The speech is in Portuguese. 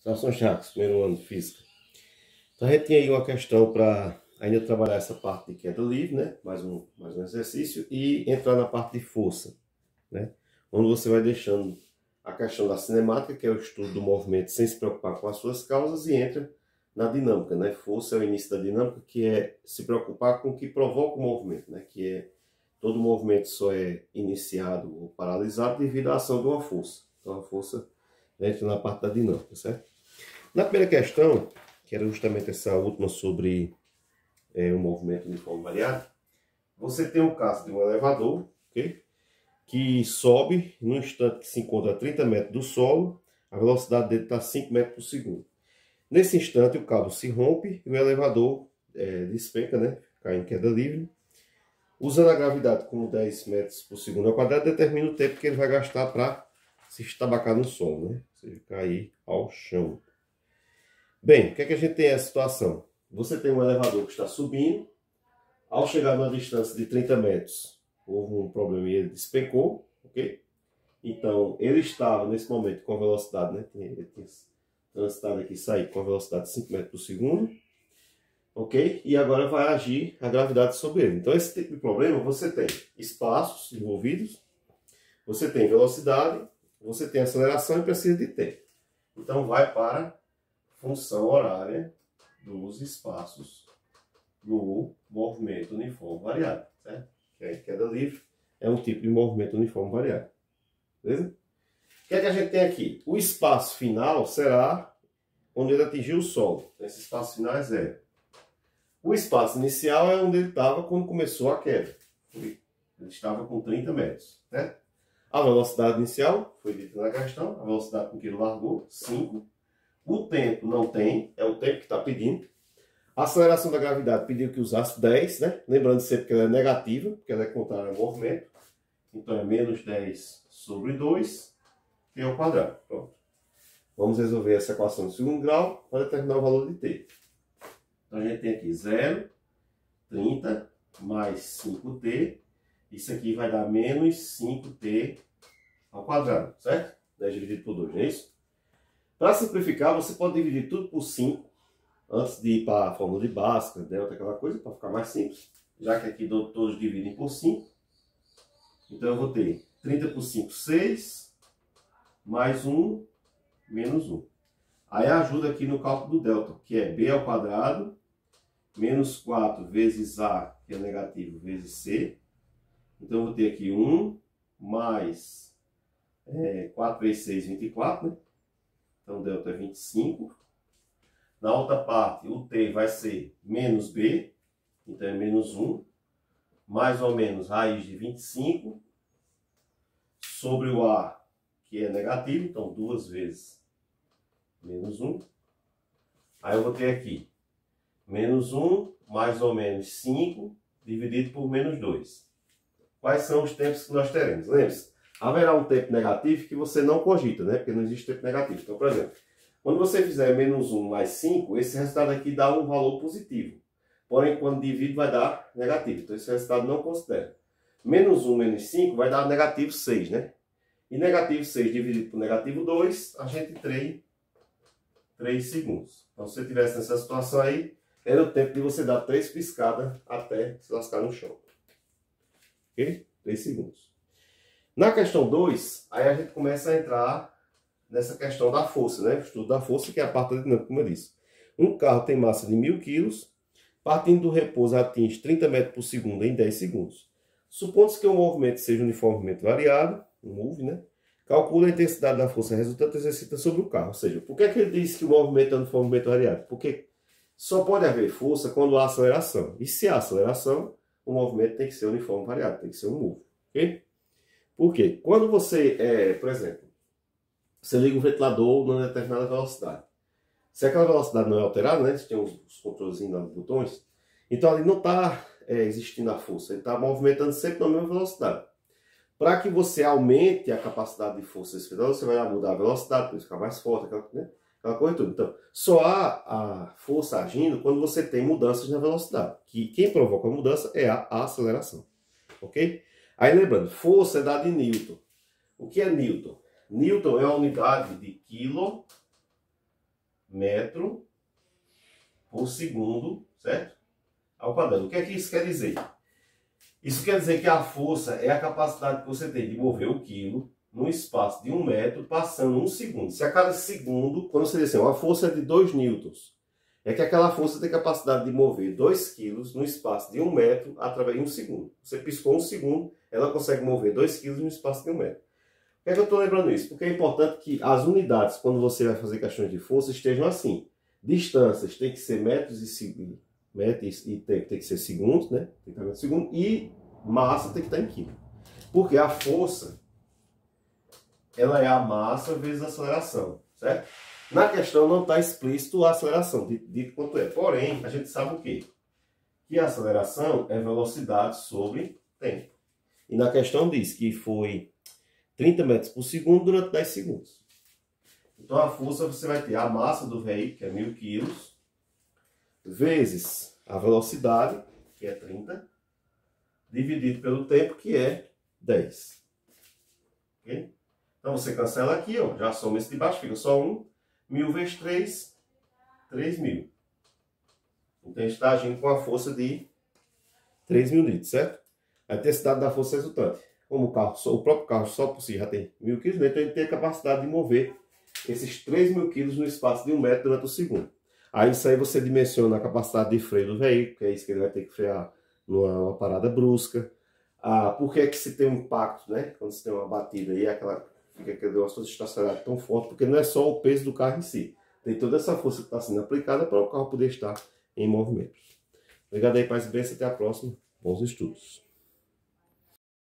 Saudações, Jacques, primeiro ano de física. Então a gente tinha aí uma questão para ainda trabalhar essa parte de queda livre, né? Mais um exercício, e entrar na parte de força, né? Onde você vai deixando a questão da cinemática, que é o estudo do movimento sem se preocupar com as suas causas, e entra na dinâmica, né? Força é o início da dinâmica, que é se preocupar com o que provoca o movimento, né? Que é todo movimento só é iniciado ou paralisado devido à ação de uma força. Então a força entra na parte da dinâmica, certo? Na primeira questão, que era justamente essa última sobre o movimento uniforme variado, você tem o caso de um elevador, okay? Que sobe no instante que se encontra a 30 metros do solo, a velocidade dele está 5 metros por segundo. Nesse instante o cabo se rompe e o elevador despenca, né? Cai em queda livre. Usando a gravidade como 10 metros por segundo ao quadrado, determina o tempo que ele vai gastar para se estabacar no solo, né? Ou seja, cair ao chão. Bem, o que é que a gente tem essa situação? Você tem um elevador que está subindo, ao chegar numa distância de 30 metros, houve um problema e ele despencou, ok? Então, ele estava nesse momento com a velocidade, né? Ele tinha transitado aqui, sair com a velocidade de 5 metros por segundo, ok? E agora vai agir a gravidade sobre ele. Então, esse tipo de problema, você tem espaços envolvidos, você tem velocidade, você tem aceleração e precisa de tempo. Então, vai para função horária dos espaços do movimento uniforme variado, certo? Que a queda livre é um tipo de movimento uniforme variado. Beleza? O que é que a gente tem aqui? O espaço final será onde ele atingiu o solo. Esse espaço final é zero. O espaço inicial é onde ele estava quando começou a queda. Ele estava com 30 metros, certo? A velocidade inicial, foi dita na questão, a velocidade com que ele largou, 5. O tempo não tem, é o tempo que está pedindo. A aceleração da gravidade pediu que usasse 10, né? Lembrando sempre que ela é negativa, porque ela é contrária ao movimento. Então é menos 10 sobre 2, t ao quadrado. Pronto. Vamos resolver essa equação de segundo grau para determinar o valor de t. Então a gente tem aqui 0, 30 mais 5t. Isso aqui vai dar menos 5t ao quadrado, certo? 10 dividido por 2, não é isso? Para simplificar, você pode dividir tudo por 5, antes de ir para a fórmula de Bhaskara, delta, aquela coisa, para ficar mais simples. Já que aqui todos dividem por 5. Então eu vou ter 30 por 5, 6, mais 1, menos 1. Aí ajuda aqui no cálculo do delta, que é b ao quadrado, menos 4 vezes a, que é negativo, vezes c. Então eu vou ter aqui 1, mais 4 vezes 6, 24, né? Então, delta é 25. Na outra parte, o t vai ser menos b, então é menos 1, mais ou menos raiz de 25, sobre o a, que é negativo, então 2 vezes menos 1. Aí eu vou ter aqui menos 1, mais ou menos 5, dividido por menos 2. Quais são os tempos que nós teremos? Lembre-se, haverá um tempo negativo que você não cogita, né? Porque não existe tempo negativo. Então, por exemplo, quando você fizer menos 1 mais 5, esse resultado aqui dá um valor positivo. Porém, quando divide, vai dar negativo. Então, esse resultado não considera. Menos 1 menos 5 vai dar negativo 6, né? E negativo 6 dividido por negativo 2, a gente tem 3 segundos. Então, se você estivesse nessa situação aí, era o tempo de você dar 3 piscadas até se lascar no chão. Ok? 3 segundos. Na questão 2, aí a gente começa a entrar nessa questão da força, né? O estudo da força, que é a parte da dinâmica, como eu disse. Um carro tem massa de 1000 kg, partindo do repouso atinge 30 metros por segundo em 10 segundos. Supondo-se que o movimento seja uniformemente variado, um move, né? Calcula a intensidade da força resultante exercida sobre o carro. Ou seja, por que é que ele diz que o movimento é uniformemente variado? Porque só pode haver força quando há aceleração. E se há aceleração, o movimento tem que ser uniforme variado, tem que ser um move. Ok? Por quê? Quando você, por exemplo, você liga um ventilador numa determinada velocidade. Se aquela velocidade não é alterada, né? Você tem os controlezinhos dos botões. Então ali não está existindo a força. Ele está movimentando sempre na mesma velocidade. Para que você aumente a capacidade de força desse ventilador, você vai mudar a velocidade, para ele ficar mais forte, aquela coisa toda. Então, só há a força agindo quando você tem mudanças na velocidade. Que quem provoca a mudança é a aceleração. Ok? Aí lembrando, força é dada em Newton. O que é Newton? Newton é a unidade de quilo metro por segundo, certo? Ao quadrado. O que é que isso quer dizer? Isso quer dizer que a força é a capacidade que você tem de mover o quilo num espaço de 1 metro, passando 1 segundo. Se a cada segundo, quando você diz assim, uma força é de 2 newtons, é que aquela força tem capacidade de mover 2 quilos no espaço de 1 metro através de 1 segundo. Você piscou 1 segundo, ela consegue mover 2 quilos no espaço de 1 metro. Por que é que eu estou lembrando isso? Porque é importante que as unidades, quando você vai fazer questões de força, estejam assim. Distâncias tem que ser metros e segundos, e tem que ser segundos, né? Tem que estar em segundo, e massa tem que estar em quilo. Porque a força, ela é a massa vezes a aceleração, certo? Na questão não está explícito a aceleração, dito quanto é. Porém, a gente sabe o quê? Que a aceleração é velocidade sobre tempo. E na questão diz que foi 30 metros por segundo durante 10 segundos. Então a força você vai ter a massa do veículo, que é 1000 quilos, vezes a velocidade, que é 30, dividido pelo tempo, que é 10. Ok? Então você cancela aqui, ó, já soma esse de baixo, fica só 1. 1000 vezes 3, 3000. Então a gente está agindo com a força de 3.000 litros, certo? A intensidade da força resultante. Como o próprio carro só por si já tem 1000 kg, então ele tem a capacidade de mover esses 3.000 kg no espaço de 1 metro durante o segundo. Aí isso aí você dimensiona a capacidade de freio do veículo, que é isso que ele vai ter que frear numa parada brusca. Por que é que se tem um impacto, né? Quando você tem uma batida e fica aquele negócio estacionado tão forte, porque não é só o peso do carro em si. Tem toda essa força que está sendo aplicada para o carro poder estar em movimento. Obrigado aí, paz e bênção. Até a próxima. Bons estudos.